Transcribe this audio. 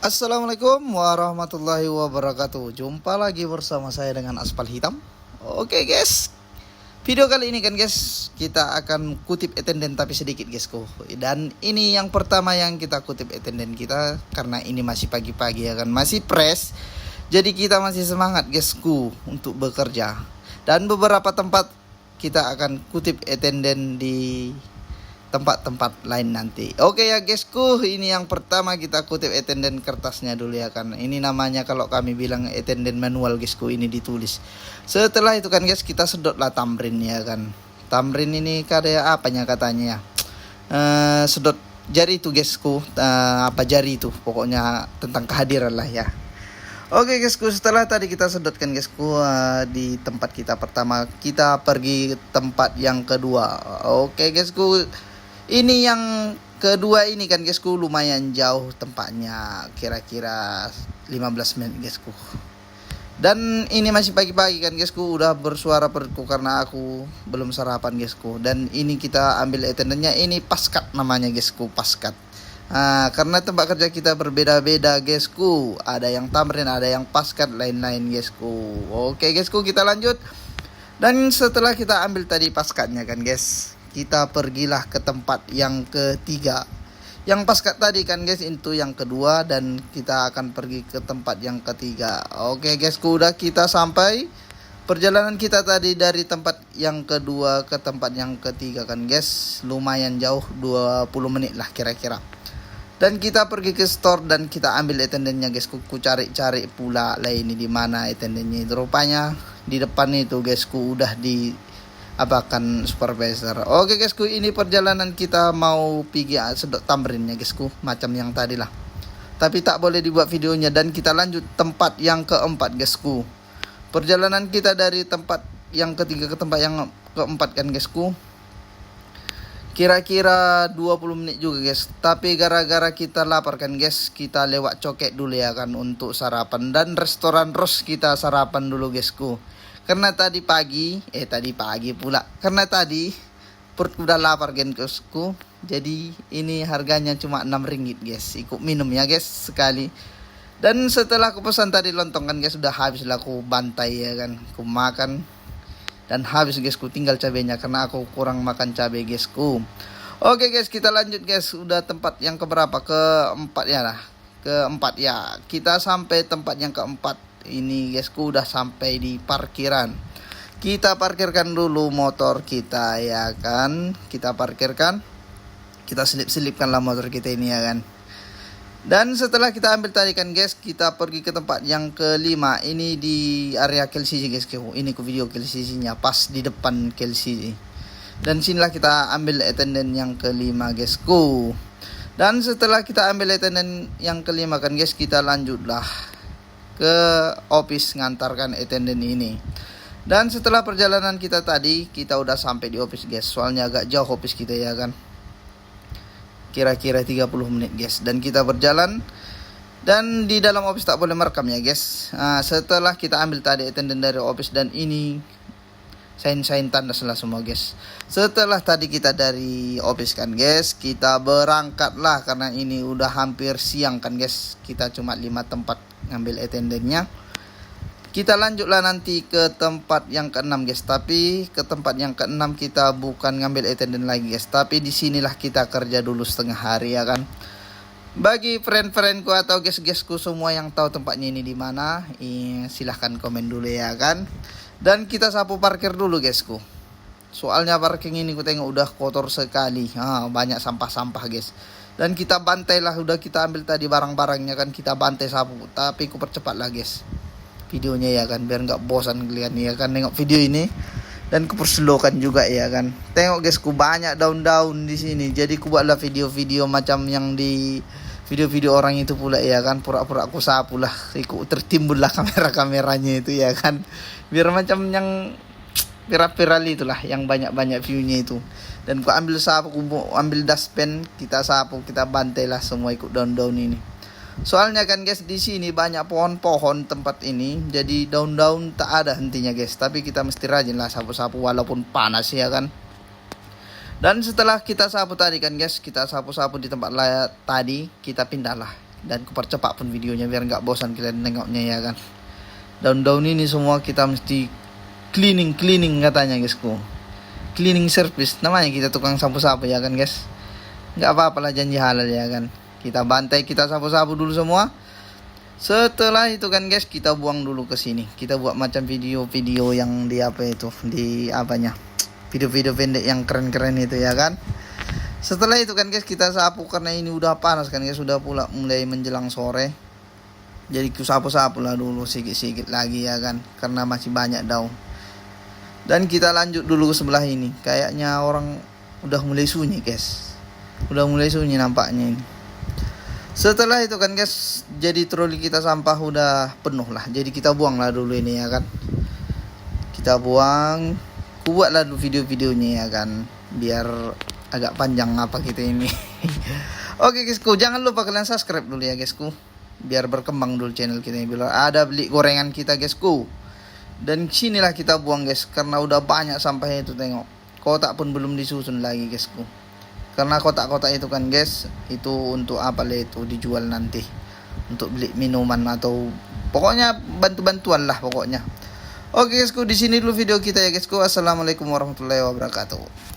Assalamualaikum warahmatullahi wabarakatuh. Jumpa lagi bersama saya dengan Aspal Hitam. Oke guys, video kali ini kan guys, kita akan kutip attendance tapi sedikit guysku. Dan ini yang pertama yang kita kutip attendance kita, karena ini masih pagi-pagi ya kan, masih fresh. Jadi kita masih semangat guysku untuk bekerja. Dan beberapa tempat kita akan kutip attendance di tempat-tempat lain nanti. Oke ya guysku, ini yang pertama kita kutip attendance kertasnya dulu ya kan. Ini namanya kalau kami bilang attendance manual guysku, ini ditulis. Setelah itu kan guys, kita sedotlah tamrin ya kan. Tamrin ini kayak apanya katanya ya. Sedot jari itu guysku, apa jari itu, pokoknya tentang kehadiran lah ya. Oke guysku, setelah tadi kita sedotkan guysku di tempat kita pertama, kita pergi tempat yang kedua. Oke guysku, ini yang kedua ini kan guysku lumayan jauh tempatnya, kira-kira 15 menit guysku. Dan ini masih pagi-pagi kan guysku, udah bersuara perutku karena aku belum sarapan guysku. Dan ini kita ambil attendance-nya, ini paskat namanya guysku, paskat. Karena tempat kerja kita berbeda-beda guysku, ada yang tamrin, ada yang paskat, lain-lain guysku. Oke guysku, kita lanjut. Dan setelah kita ambil tadi paskatnya kan guys, kita pergilah ke tempat yang ketiga. Yang paskat tadi kan guys, itu yang kedua, dan kita akan pergi ke tempat yang ketiga. Oke guysku, udah kita sampai. Perjalanan kita tadi dari tempat yang kedua ke tempat yang ketiga kan guys, lumayan jauh, 20 menit lah kira-kira. Dan kita pergi ke store dan kita ambil attendance-nya guys. Ku cari-cari pula lah ini di mana attendance-nya. Itu rupanya di depan itu guysku, udah di abakan supervisor. Oke guysku, ini perjalanan kita mau pergi sedot tamrinnya guysku, macam yang tadi lah. Tapi tak boleh dibuat videonya. Dan kita lanjut tempat yang keempat guysku. Perjalanan kita dari tempat yang ketiga ke tempat yang keempat kan guysku, kira-kira 20 menit juga guys. Tapi gara-gara kita lapar kan guys, kita lewat coket dulu ya kan untuk sarapan. Dan restoran Ros kita sarapan dulu guysku. Karena tadi pagi pula. Karena tadi perut udah lapar guysku. Jadi ini harganya cuma 6 ringgit guys. Ikut minum ya guys sekali. Dan setelah aku pesan tadi lontong kan guys, sudah habis lah aku bantai ya kan. Aku makan dan habis guysku, tinggal cabenya karena aku kurang makan cabai guysku. Oke guys, kita lanjut guys. Udah tempat yang keberapa? Keempat ya lah. Keempat ya. Kita sampai tempat yang keempat. Ini guysku udah sampai di parkiran. Kita parkirkan dulu motor kita ya kan. Kita parkirkan. Kita selip-selipkan lah motor kita ini ya kan. Dan setelah kita ambil tadi kan guys, kita pergi ke tempat yang kelima. Ini di area KLCC guys. Ini ke video KLCC-nya pas di depan KLCC. Dan sinilah kita ambil attendance yang kelima guysku. Dan setelah kita ambil attendance yang kelima kan guys, kita lanjutlah ke office ngantarkan attendance ini. Dan setelah perjalanan kita tadi, kita udah sampai di office guys. Soalnya agak jauh office kita ya kan, kira-kira 30 menit guys. Dan kita berjalan. Dan di dalam office tak boleh merekam ya guys. Setelah kita ambil tadi attendance dari office, dan ini sign tanda semua guys. Setelah tadi kita dari office kan guys, kita berangkat lah karena ini udah hampir siang kan guys. Kita cuma 5 tempat ngambil attendance-nya. Kita lanjutlah nanti ke tempat yang keenam guys. Tapi ke tempat yang keenam kita bukan ngambil attendance lagi guys, tapi di sinilah kita kerja dulu setengah hari ya kan. Bagi friend-friendku atau guys-guysku semua yang tahu tempatnya ini di mana, silahkan komen dulu ya kan. Dan kita sapu parkir dulu guysku. Soalnya parking ini ku tengok udah kotor sekali. Banyak sampah-sampah guys. Dan kita bantai lah, udah kita ambil tadi barang-barangnya kan, kita bantai sapu. Tapi ku percepat lah guys videonya ya kan, biar nggak bosan kalian ya kan nengok video ini. Dan ku perslowkan juga ya kan. Tengok guys, ku banyak daun-daun di sini. Jadi ku buatlah video-video macam yang di video-video orang itu pula ya kan. Pura-pura aku sapu lah, ikut tertimbun lah kamera-kameranya itu ya kan. Biar macam yang viral itulah, yang banyak-banyak view-nya itu. Dan ku ambil sapu, ku ambil dustpan, kita sapu, kita bantai lah semua ikut daun-daun ini. Soalnya kan guys, di sini banyak pohon-pohon tempat ini, jadi daun-daun tak ada hentinya guys. Tapi kita mesti rajin lah sapu-sapu walaupun panas ya kan. Dan setelah kita sapu tadi kan guys, kita sapu-sapu di tempat tadi, kita pindahlah Dan kupercepat pun videonya biar nggak bosan kalian nengoknya ya kan. Daun-daun ini semua kita mesti cleaning katanya guysku. Cleaning service namanya, kita tukang sapu-sapu ya kan guys. Nggak apa-apa lah, janji halal ya kan. Kita bantai, kita sapu-sapu dulu semua. Setelah itu kan guys, kita buang dulu ke sini. Kita buat macam video-video yang di apa itu, di apanya, video-video pendek yang keren-keren itu ya kan. Setelah itu kan guys, kita sapu karena ini udah panas kan guys, sudah pula mulai menjelang sore. Jadi ku sapu-sapu lah dulu sedikit-sedikit lagi ya kan, karena masih banyak daun. Dan kita lanjut dulu ke sebelah ini. Kayaknya orang udah mulai sunyi guys. Udah mulai sunyi nampaknya ini. Setelah itu kan guys, jadi troli kita sampah udah penuh lah. Jadi kita buang lah dulu ini ya kan. Kita buang. Buat lah dulu video-videonya ya kan, biar agak panjang apa kita ini. Oke guysku, jangan lupa kalian subscribe dulu ya guysku, biar berkembang dulu channel kita ini. Bila ada beli gorengan kita guysku. Dan sinilah kita buang guys, karena udah banyak sampah itu, tengok. Kotak pun belum disusun lagi guysku. Karena kotak-kotak itu kan guys, itu untuk apa lah, itu dijual nanti. Untuk beli minuman atau pokoknya bantu-bantuan lah pokoknya. Oke guysku, di sini dulu video kita ya guysku. Assalamualaikum warahmatullahi wabarakatuh.